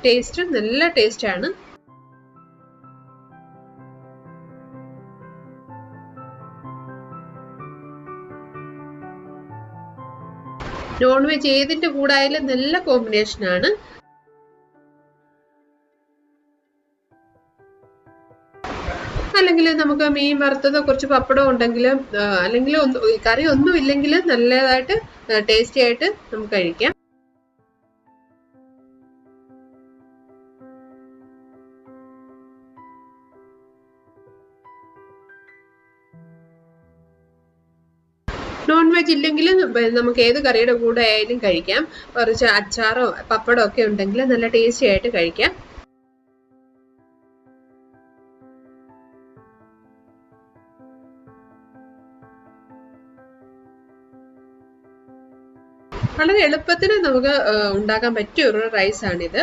Taste നല്ല ടേസ്റ്റാണ്. Non veg ഏതിന്റെ കൂടെ ആയാലും നല്ല കോമ്പിനേഷനാണ്. അല്ലെങ്കിൽ നമുക്ക് മീൻ വറുത്തതോ കുറച്ച് പപ്പടം ഉണ്ടെങ്കിലും അല്ലെങ്കിൽ കറി ഒന്നും ഇല്ലെങ്കിലും നല്ലതായിട്ട് ടേസ്റ്റി ആയിട്ട് നമുക്ക് കഴിക്കാം. നോൺ വെജ് ഇല്ലെങ്കിലും നമുക്ക് ഏത് കറിയുടെ കൂടെ ആയാലും കഴിക്കാം. കുറച്ച് അച്ചാറോ പപ്പടോ ഒക്കെ ഉണ്ടെങ്കിൽ നല്ല ടേസ്റ്റി ആയിട്ട് കഴിക്കാം. വളരെ എളുപ്പത്തിൽ നമുക്ക് ഉണ്ടാക്കാൻ പറ്റിയ ഒരു റൈസാണിത്.